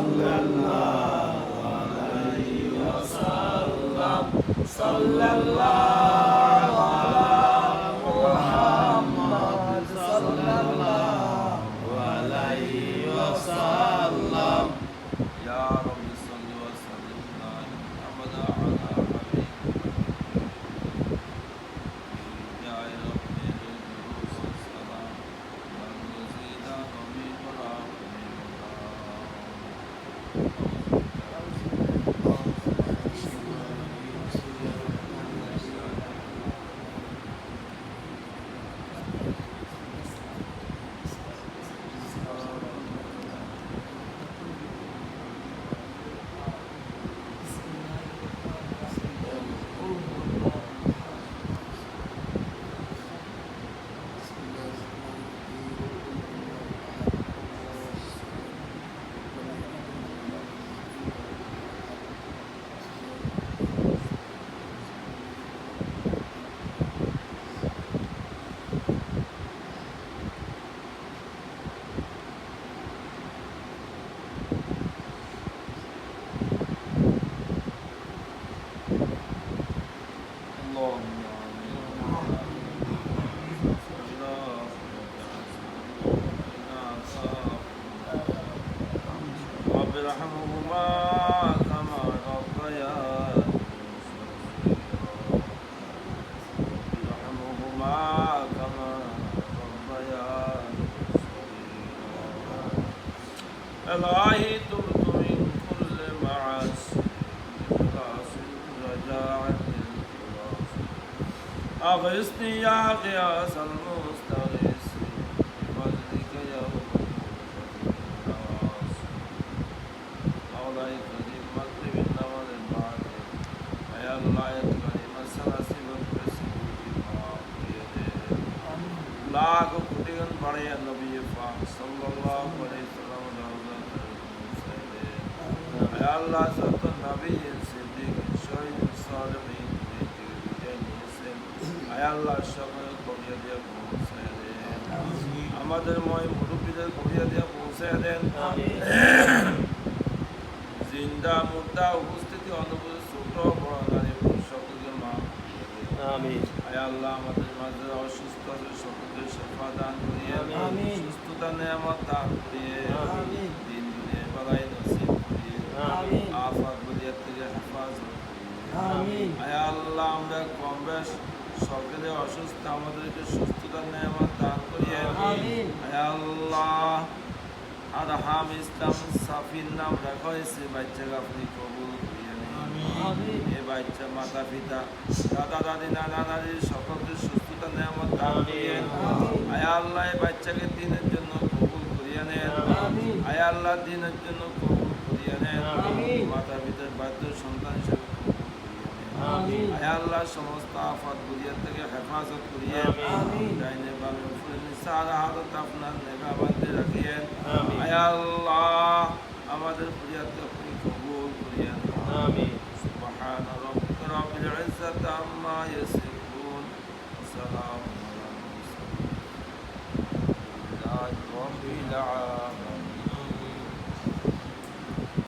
সাল্লাল্লাহু আলাইহি ওয়াসাল্লাম সাল্লাল্লাহু আলা মুহাম্মদ সাল্লাল্লাহু আলাইহি ওয়াসাল্লাম ইয়া রাব্বি সাল্লি ওয়া সাল্লিম আবাদা আলা يا رب الدروس السلام والمزيد من وراء ارحمهما كما ربياني ارحمهما كما ربياني إلهي تبت من كل معاصي إخلاص رجاعة الخلاص أغثني يا غياث المستغيثين بفضلك يوم مولاي كريم مغرب النور البعد يا الله يا كريم السلاسل लाख कुटिगन बड़े नबी पाक सल्लल्लाहु अलैहि वसल्लम या अल्लाह सत नबी सिद्दीक शहीद सालिहीन या अल्लाह সকল করিয়া দিয়া পৌঁছায় দেন আমাদের ময় মুরব্বিদের করিয়া দিয়া পৌঁছায় দেন আমিন জিন্দা মুর্দা উপস্থিতি অনুপস্থিত ছোট বড় নারী পুরুষ সকলকে মাফ আমিন আয় আল্লাহ আমাদের মাঝে অসুস্থ আছে সকলকে শিফা দান করিয়ে আমিন সুস্থতা নিয়ামত দান করিয়ে আমিন দিন দুনিয়ায় বালাই নসিব করিয়ে আমিন আফাত বলিয়া থেকে হেফাজত আমিন আয় আল্লাহ আমরা কম বেশ সকলে অসুস্থ আমাদেরকে সুস্থতা নিয়ামত দান করিয়ে আমিন আয় আল্লাহ আরহাম ইসলাম সাফির নাম রাখা হয়েছে বাচ্চাকে আপনি কবুল করিয়ে আমিন এ বাচ্চা মাতা পিতা দাদা দাদি নানা নানির সকলকে সুস্থতা নিয়ামত দান করিয়ে আয় আল্লাহ এই বাচ্চাকে দিনের জন্য কবুল করিয়ে নেন আয় আল্লাহ দিনের জন্য কবুল করিয়ে নেন মাতা পিতার বাধ্য সন্তান হিসেবে আয় আল্লাহ সমস্ত আফাত গুলিয়া থেকে হেফাজত করিয়ে ডাইনে বামে উপরে নিচে আর হাত আপনার নেগাবান্ধে রাখিয়েন আয় আল্লাহ আমাদের ফরিয়াদকে আপনি কবুল করিয়েন সুবহান রাব্বিকা রাব্বিল ইজ্জাতি আম্মা ইয়াসিফুন সালামুন আলাল মুরসালিন আলহামদুলিল্লাহি রাব্বিল আলামিন